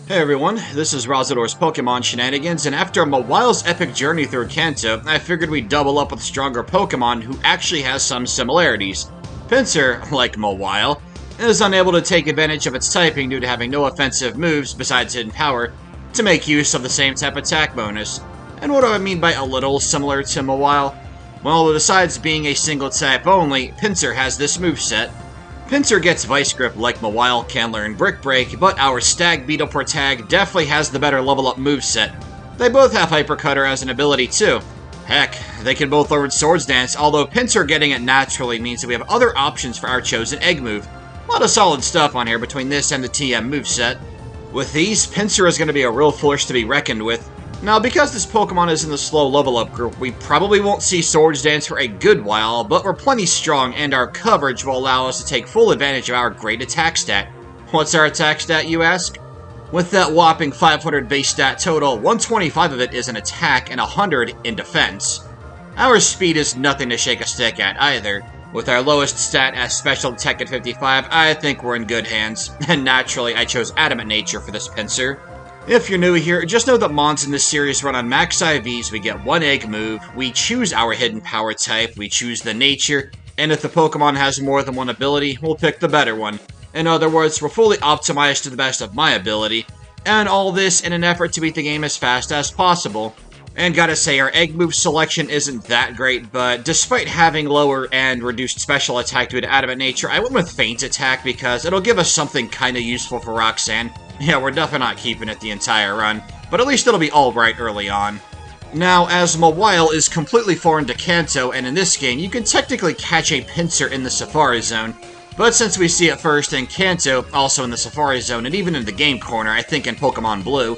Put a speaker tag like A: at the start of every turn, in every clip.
A: Hey everyone, this is Razador's Pokemon Shenanigans, and after Mawile's epic journey through Kanto, I figured we'd double up with stronger Pokemon who actually has some similarities. Pinsir, like Mawile, is unable to take advantage of its typing due to having no offensive moves besides Hidden Power to make use of the same type attack bonus. And what do I mean by a little similar to Mawile? Well, besides being a single type only, Pinsir has this moveset. Pinsir gets Vice Grip like Mawile can learn Brick Break, but our Stag Beetle Protag definitely has the better level up moveset. They both have Hyper Cutter as an ability too. Heck, they can both learn Swords Dance, although Pinsir getting it naturally means that we have other options for our chosen egg move. A lot of solid stuff on here between this and the TM moveset. With these, Pinsir is going to be a real force to be reckoned with. Now, because this Pokemon is in the slow level up group, we probably won't see Swords Dance for a good while, but we're plenty strong and our coverage will allow us to take full advantage of our great attack stat. What's our attack stat, you ask? With that whopping 500 base stat total, 125 of it is in attack and 100 in defense. Our speed is nothing to shake a stick at either. With our lowest stat as Special Attack at 55, I think we're in good hands, and naturally I chose Adamant Nature for this Pinsir. If you're new here, just know that mons in this series run on max IVs. We get one egg move, we choose our hidden power type, we choose the nature, and if the Pokemon has more than one ability, we'll pick the better one. In other words, we're fully optimized to the best of my ability, and all this in an effort to beat the game as fast as possible. And gotta say, our egg move selection isn't that great, but despite having lower and reduced special attack due to Adamant Nature, I went with Feint Attack because it'll give us something kinda useful for Roxanne. Yeah, we're definitely not keeping it the entire run, but at least it'll be alright early on. Now, as Mawile is completely foreign to Kanto, and in this game, you can technically catch a Pinsir in the Safari Zone, but since we see it first in Kanto, also in the Safari Zone, and even in the Game Corner, I think in Pokemon Blue,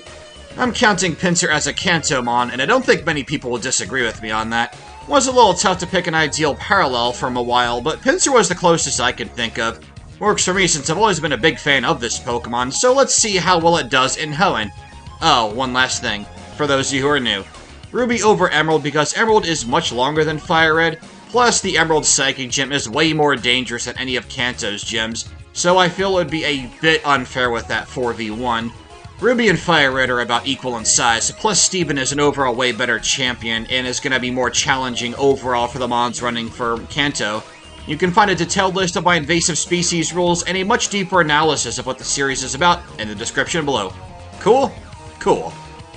A: I'm counting Pinsir as a Kantomon, and I don't think many people will disagree with me on that. It was a little tough to pick an ideal parallel for Mawile, but Pinsir was the closest I could think of. Works for me since I've always been a big fan of this Pokemon, so let's see how well it does in Hoenn. Oh, one last thing, for those of you who are new. Ruby over Emerald because Emerald is much longer than Fire Red, plus the Emerald Psychic Gym is way more dangerous than any of Kanto's gyms, so I feel it would be a bit unfair with that 4v1. Ruby and Fire Red are about equal in size, plus Steven is an overall way better champion and is going to be more challenging overall for the mons running for Kanto. You can find a detailed list of my invasive species rules and a much deeper analysis of what the series is about in the description below. Cool? Cool.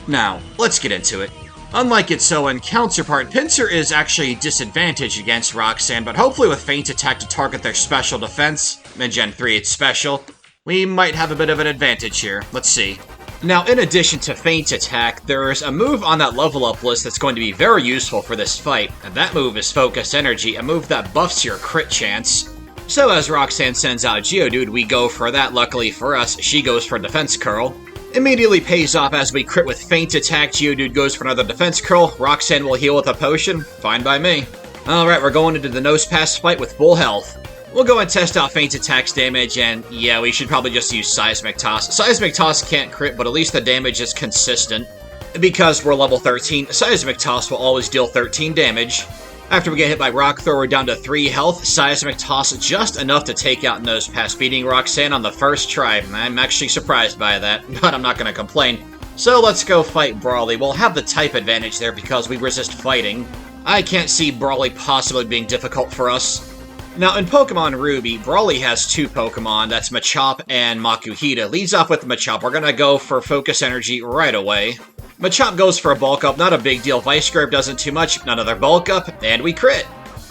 A: Now, let's get into it. Unlike its Hoenn counterpart, Pinsir is actually disadvantaged against Roxanne, but hopefully with Feint Attack to target their special defense, in Gen 3 it's special, we might have a bit of an advantage here. Let's see. Now, in addition to Feint Attack, there's a move on that level up list that's going to be very useful for this fight, and that move is Focus Energy, a move that buffs your crit chance. So as Roxanne sends out Geodude, we go for that. Luckily for us, she goes for Defense Curl. Immediately pays off as we crit with Feint Attack, Geodude goes for another Defense Curl, Roxanne will heal with a potion, fine by me. Alright, we're going into the Nose Pass fight with full health. We'll go and test out Feint Attack's damage, and yeah, we should probably just use Seismic Toss. Seismic Toss can't crit, but at least the damage is consistent. Because we're level 13, Seismic Toss will always deal 13 damage. After we get hit by Rock Throw, we're down to 3 health. Seismic Toss just enough to take out Nose Pass, beating Roxanne on the first try. I'm actually surprised by that, but I'm not going to complain. So let's go fight Brawly. We'll have the type advantage there because we resist fighting. I can't see Brawly possibly being difficult for us. Now, in Pokemon Ruby, Brawly has 2 Pokemon, that's Machop and Makuhita. Leads off with Machop. We're gonna go for Focus Energy right away. Machop goes for a Bulk Up, not a big deal. Vice Grip doesn't too much, another Bulk Up, and we crit.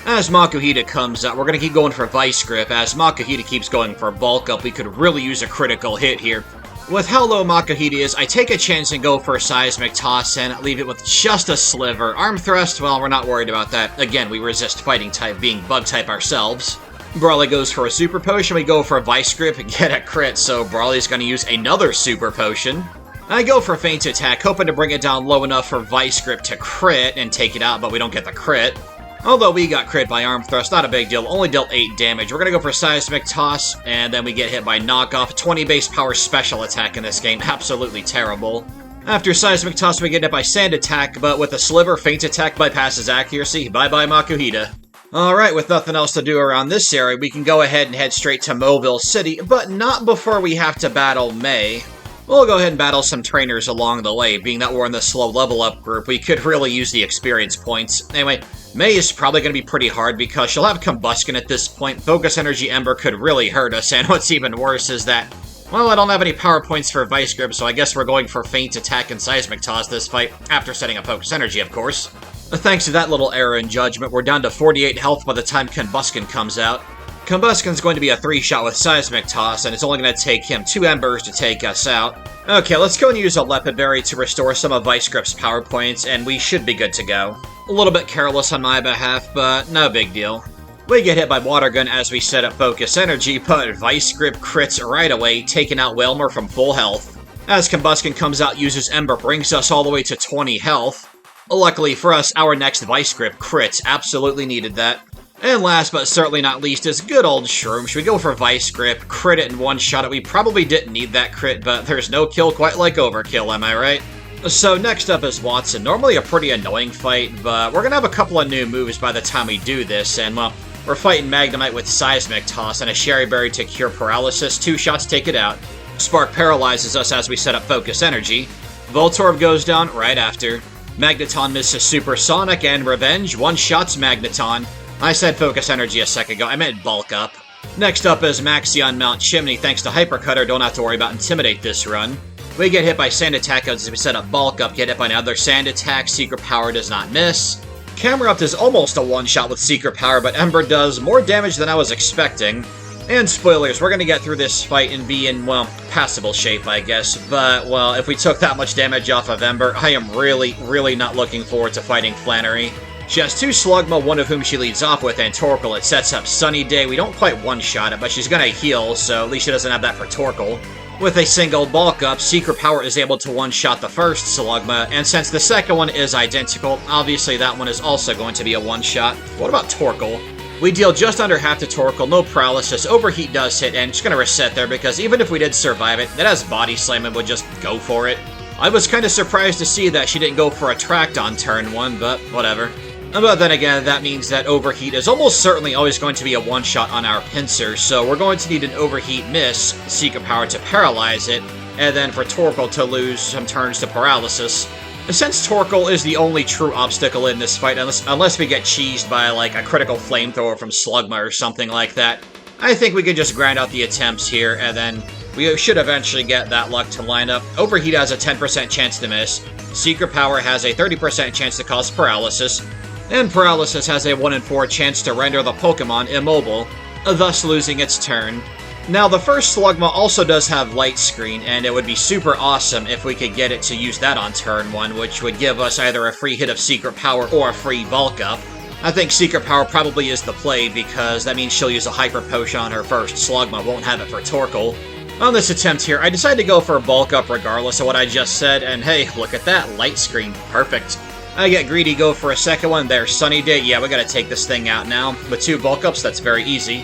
A: As Makuhita comes up, we're gonna keep going for Vice Grip. As Makuhita keeps going for Bulk Up, we could really use a critical hit here. With how low Makuhita is, I take a chance and go for a Seismic Toss and leave it with just a sliver. Arm Thrust, well, we're not worried about that. Again, we resist Fighting type, being Bug type ourselves. Brawly goes for a Super Potion, we go for a Vice Grip and get a crit, so Brawly's gonna use another Super Potion. I go for Feint Attack, hoping to bring it down low enough for Vice Grip to crit and take it out, but we don't get the crit. Although we got crit by Arm Thrust, not a big deal, only dealt 8 damage. We're gonna go for Seismic Toss, and then we get hit by Knockoff. 20 base power special attack in this game, absolutely terrible. After Seismic Toss, we get hit by Sand Attack, but with a sliver, Feint Attack bypasses accuracy. Bye-bye Makuhita. Alright, with nothing else to do around this area, we can go ahead and head straight to Mobile City, but not before we have to battle May. We'll go ahead and battle some trainers along the way. Being that we're in the slow level up group, we could really use the experience points. Anyway, May is probably going to be pretty hard because she'll have Combustion at this point. Focus Energy Ember could really hurt us, and what's even worse is that, well, I don't have any power points for Vice Grip, so I guess we're going for Feint Attack and Seismic Toss this fight, after setting up Focus Energy, of course. Thanks to that little error in judgment, we're down to 48 health by the time Combustion comes out. Combustion's going to be a 3-shot with Seismic Toss, and it's only going to take him 2 Embers to take us out. Okay, let's go and use a Lepid Berry to restore some of Vice Grip's power points, and we should be good to go. A little bit careless on my behalf, but no big deal. We get hit by Water Gun as we set up Focus Energy, but Vice Grip crits right away, taking out Wailmer from full health. As Combustion comes out, uses Ember, brings us all the way to 20 health. Luckily for us, our next Vice Grip crits, absolutely needed that. And last but certainly not least is good old Shroom. Should we go for Vice Grip, crit it and one-shot it? We probably didn't need that crit, but there's no kill quite like Overkill, am I right? So next up is Watson. Normally a pretty annoying fight, but we're gonna have a couple of new moves by the time we do this, and well, we're fighting Magnemite with Seismic Toss and a Sherry Berry to cure Paralysis. 2 shots take it out. Spark paralyzes us as we set up Focus Energy. Voltorb goes down right after. Magneton misses Supersonic, and Revenge one-shots Magneton. I said Focus Energy a second ago, I meant Bulk Up. Next up is Maxi on Mount Chimney. Thanks to Hyper Cutter, don't have to worry about Intimidate this run. We get hit by Sand Attack as we set up Bulk Up, get hit by another Sand Attack, Secret Power does not miss. Camerupt is almost a one-shot with Secret Power, but Ember does more damage than I was expecting. And spoilers, we're gonna get through this fight and be in, well, passable shape, I guess. But, well, if we took that much damage off of Ember, I am really not looking forward to fighting Flannery. She has 2 Slugma, one of whom she leads off with, and Torkoal. It sets up Sunny Day. We don't quite one-shot it, but she's gonna heal, so at least she doesn't have that for Torkoal. With a single Bulk Up, Secret Power is able to one-shot the first Slugma, and since the second one is identical, obviously that one is also going to be a one-shot. What about Torkoal? We deal just under half to Torkoal, no Paralysis. Overheat does hit, and just gonna reset there, because even if we did survive it, that has Body Slam and would just go for it. I was kinda surprised to see that she didn't go for Attract on turn 1, but whatever. But then again, that means that Overheat is almost certainly always going to be a one-shot on our Pinsir, so we're going to need an Overheat miss, Secret Power to paralyze it, and then for Torkoal to lose some turns to Paralysis. Since Torkoal is the only true obstacle in this fight, unless we get cheesed by, like, a critical Flamethrower from Slugma or something like that, I think we can just grind out the attempts here, and then we should eventually get that luck to line up. Overheat has a 10% chance to miss, Secret Power has a 30% chance to cause Paralysis, and Paralysis has a 1 in 4 chance to render the Pokemon immobile, thus losing its turn. Now, the first Slugma also does have Light Screen, and it would be super awesome if we could get it to use that on turn 1, which would give us either a free hit of Secret Power or a free Bulk Up. I think Secret Power probably is the play, because that means she'll use a Hyper Potion on her first Slugma, won't have it for Torkoal. On this attempt here, I decided to go for a Bulk Up regardless of what I just said, and hey, look at that, Light Screen, perfect. I get greedy, go for a second one, there's Sunny Day, yeah, we gotta take this thing out now. With 2 Bulk Ups, that's very easy.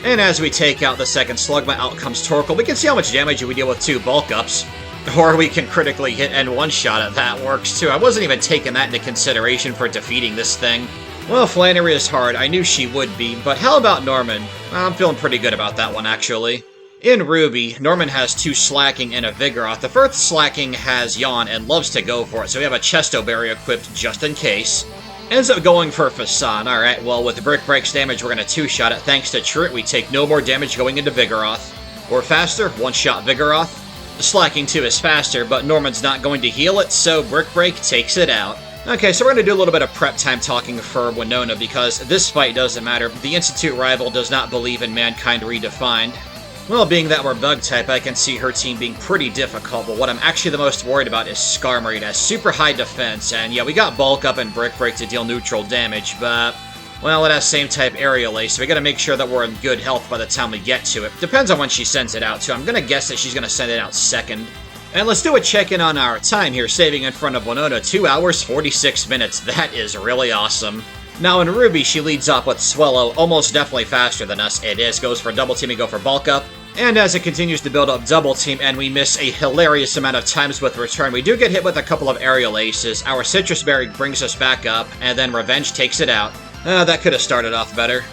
A: And as we take out the second Slugma, out comes Torkoal. We can see how much damage we deal with 2 Bulk Ups. Or we can critically hit and one-shot it, that works too. I wasn't even taking that into consideration for defeating this thing. Well, Flannery is hard, I knew she would be, but how about Norman? I'm feeling pretty good about that one, actually. In Ruby, Norman has 2 Slacking and a Vigoroth. The first Slacking has Yawn and loves to go for it, so we have a Chesto Berry equipped just in case. Ends up going for Fasan. Alright, well, with Brick Break's damage, we're going to 2-shot it. Thanks to Truant, we take no more damage going into Vigoroth. We're faster, 1-shot Vigoroth. Slacking 2 is faster, but Norman's not going to heal it, so Brick Break takes it out. Okay, so we're going to do a little bit of prep time talking for Winona, because this fight doesn't matter. The Institute rival does not believe in Mankind Redefined. Well, being that we're Bug-type, I can see her team being pretty difficult, but what I'm actually the most worried about is Skarmory. It has super high defense, and yeah, we got Bulk Up and Brick Break to deal neutral damage, but, well, it has same type Aerial Ace, so we gotta make sure that we're in good health by the time we get to it. Depends on when she sends it out, too. I'm gonna guess that she's gonna send it out second. And let's do a check-in on our time here, saving in front of Winona, 2 hours, 46 minutes. That is really awesome. Now in Ruby, she leads off with Swellow, almost definitely faster than us. It is, goes for Double Team, we go for Bulk Up. And as it continues to build up Double Team, and we miss a hilarious amount of times with Return, we do get hit with a couple of Aerial Aces. Our Citrus Berry brings us back up, and then Revenge takes it out. That could have started off better.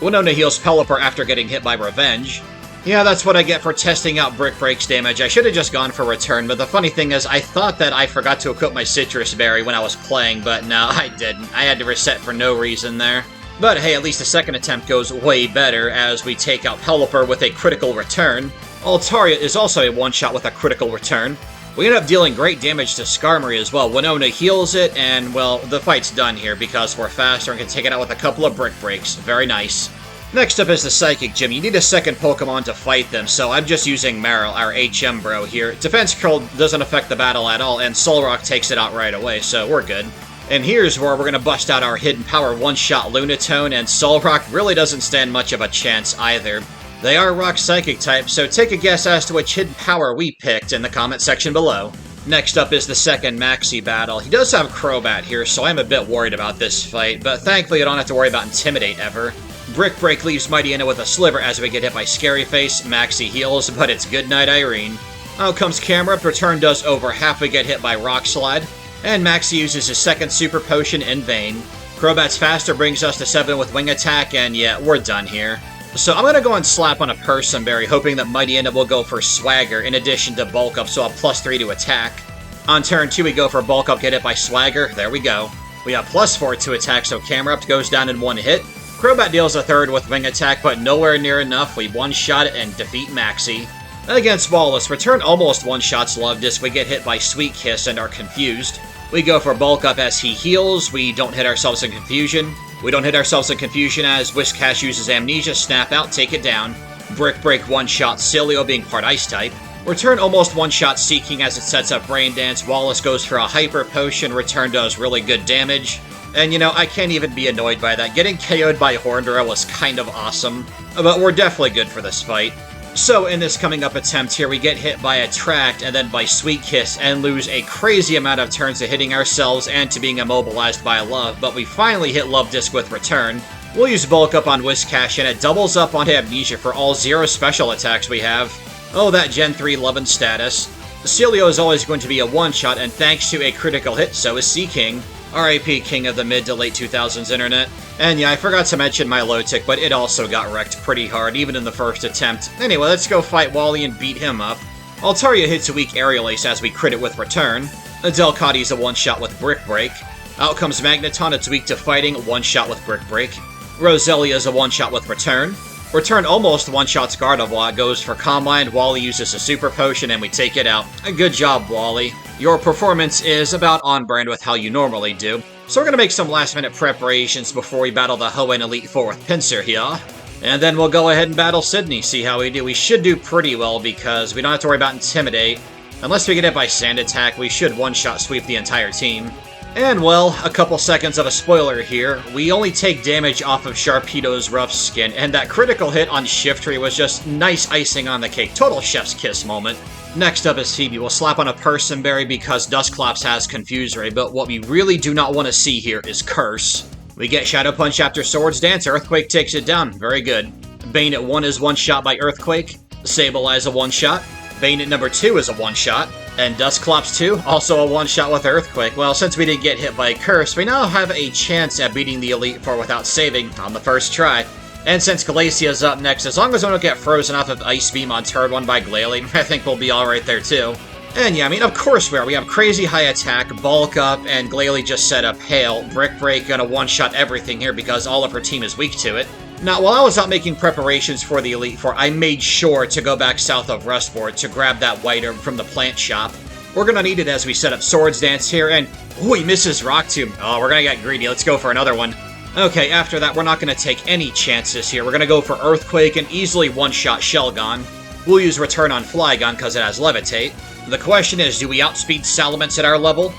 A: Winona heals Pelipper after getting hit by Revenge. Yeah, that's what I get for testing out Brick Break's damage. I should have just gone for return, but the funny thing is, I thought that I forgot to equip my Citrus Berry when I was playing, but no, I didn't. I had to reset for no reason there. But hey, at least the second attempt goes way better, as we take out Pelipper with a critical return. Altaria is also a one-shot with a critical return. We end up dealing great damage to Skarmory as well. Winona heals it, and, well, the fight's done here because we're faster and can take it out with a couple of Brick Breaks. Very nice. Next up is the Psychic Gym. You need a second Pokemon to fight them, so I'm just using Meryl, our HM bro here. Defense Curl doesn't affect the battle at all, and Solrock takes it out right away, so we're good. And here's where we're going to bust out our Hidden Power one-shot Lunatone, and Solrock really doesn't stand much of a chance either. They are Rock Psychic type, so take a guess as to which Hidden Power we picked in the comment section below. Next up is the second Maxi battle. He does have Crobat here, so I'm a bit worried about this fight, but thankfully I don't have to worry about Intimidate ever. Brick Break leaves Mightyena with a sliver as we get hit by Scary Face. Maxi heals, but it's Goodnight Irene. Out comes Camera. Return does over half. We get hit by Rock Slide. And Maxi uses his second Super Potion in vain. Crobat's faster brings us to 7 with Wing Attack, and yeah, we're done here. So I'm going to go and slap on a Person Berry, hoping that Mightyena will go for Swagger in addition to Bulk Up, so I'll +3 to attack. On turn 2, we go for Bulk Up, get hit by Swagger. There we go. We have +4 to attack, so Camera Up goes down in one hit. Crobat deals a third with Wing Attack, but nowhere near enough. We one-shot it and defeat Maxi. Against Wallace, Return almost one-shots Love Disc. We get hit by Sweet Kiss and are confused. We go for Bulk Up as he heals. We don't hit ourselves in Confusion. We don't hit ourselves in Confusion as Whiscash uses Amnesia. Snap out, take it down. Brick Break one-shot Cilio being part Ice type. Return almost one-shot Seeking as it sets up Brain Dance. Wallace goes for a Hyper Potion. Return does really good damage. And, you know, I can't even be annoyed by that. Getting KO'd by Horndura was kind of awesome, but we're definitely good for this fight. So, in this coming up attempt here, we get hit by Attract and then by Sweet Kiss and lose a crazy amount of turns to hitting ourselves and to being immobilized by Love, but we finally hit Love Disc with Return. We'll use Bulk Up on Whiscash, and it doubles up on Amnesia for all 0 special attacks we have. Oh, that Gen 3 Lovin' status. Cilio is always going to be a one-shot, and thanks to a critical hit, so is Seaking. R.I.P. King of the mid to late 2000s internet. And yeah, I forgot to mention my low tick, but it also got wrecked pretty hard, even in the first attempt. Anyway, let's go fight Wally and beat him up. Altaria hits a weak Aerial Ace as we crit it with Return. Delcatty's a one-shot with Brick Break. Out comes Magneton, it's weak to fighting, one-shot with Brick Break. Roselia's a one-shot with Return. Return almost one-shots Gardevoir, goes for Calm Mind, Wally uses a Super Potion, and we take it out. Good job, Wally. Your performance is about on brand with how you normally do. So we're going to make some last-minute preparations before we battle the Hoenn Elite Four with Pinsir here. And then we'll go ahead and battle Sidney, see how we do. We should do pretty well because we don't have to worry about Intimidate. Unless we get hit by Sand Attack, we should one-shot sweep the entire team. And, well, a couple seconds of a spoiler here. We only take damage off of Sharpedo's Rough Skin, and that critical hit on Shiftry was just nice icing on the cake. Total chef's kiss moment. Next up is Phoebe. We'll slap on a Person Berry because Dusclops has Confuse Ray, but what we really do not want to see here is Curse. We get Shadow Punch after Swords Dance. Earthquake takes it down. Very good. Bayonet 1 is one-shot by Earthquake. Sableye a one-shot. Bayonet number 2 is a one-shot. And Dusclops 2, also a one-shot with Earthquake. Well, since we didn't get hit by Curse, we now have a chance at beating the Elite Four without saving on the first try. And since Glacia's up next, as long as we don't get frozen off of Ice Beam on turn 1 by Glalie, I think we'll be alright there too. And yeah, I mean, of course we are. We have crazy high attack, Bulk Up, and Glalie just set up Hail. Brick Break gonna one-shot everything here because all of her team is weak to it. Now, while I was out making preparations for the Elite Four, I made sure to go back south of Rustboard to grab that White Herb from the plant shop. We're gonna need it as we set up Swords Dance here, and ooh, he misses Rock Tomb. Oh, we're gonna get greedy. Let's go for another one. Okay, after that, we're not going to take any chances here. We're going to go for Earthquake and easily one-shot Shelgon. We'll use Return on Flygon because it has Levitate. The question is, do we outspeed Salamence at our level?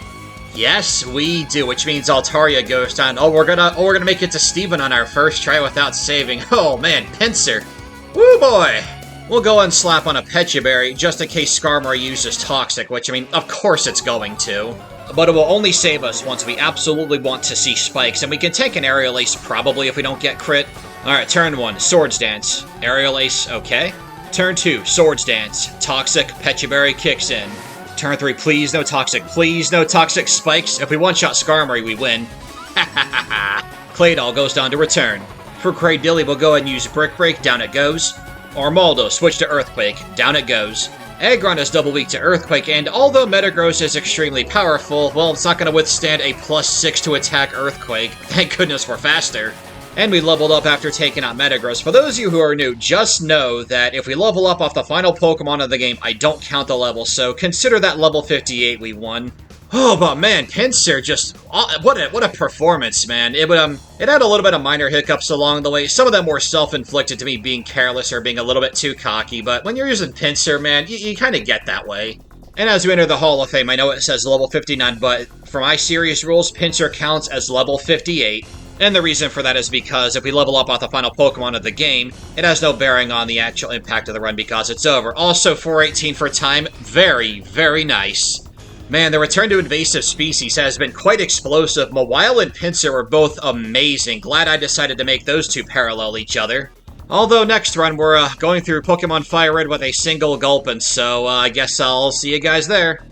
A: Yes, we do, which means Altaria goes down. Oh, we're gonna make it to Steven on our first try without saving. Oh man, Pinsir. Woo boy! We'll go and slap on a Pechaberry just in case Skarmory uses Toxic, which, I mean, of course it's going to. But it will only save us once we absolutely want to see spikes, and we can take an Aerial Ace probably if we don't get crit. Alright, turn 1, Swords Dance. Aerial Ace, okay. Turn 2, Swords Dance. Toxic, Pechaberry kicks in. Turn 3, please no Toxic, please no Toxic spikes. If we one-shot Skarmory, we win. Ha ha ha ha. Claydol goes down to Return. For Cradilly, we'll go ahead and use Brick Break, down it goes. Armaldo, switch to Earthquake. Down it goes. Aggron is double weak to Earthquake, and although Metagross is extremely powerful, well, it's not going to withstand a +6 to attack Earthquake. Thank goodness we're faster. And we leveled up after taking out Metagross. For those of you who are new, just know that if we level up off the final Pokemon of the game, I don't count the level, so consider that level 58 we won. Oh, but man, Pinsir just... What a performance, man. It had a little bit of minor hiccups along the way. Some of them were self-inflicted to me being careless or being a little bit too cocky, but when you're using Pinsir, man, you kind of get that way. And as we enter the Hall of Fame, I know it says level 59, but for my series rules, Pinsir counts as level 58. And the reason for that is because if we level up off the final Pokemon of the game, it has no bearing on the actual impact of the run because it's over. Also, 418 for time, very, very nice. Man, the return to Invasive Species has been quite explosive. Mawile and Pinsir were both amazing. Glad I decided to make those two parallel each other. Although next run, we're going through Pokemon Fire Red with a single gulp, and so I guess I'll see you guys there.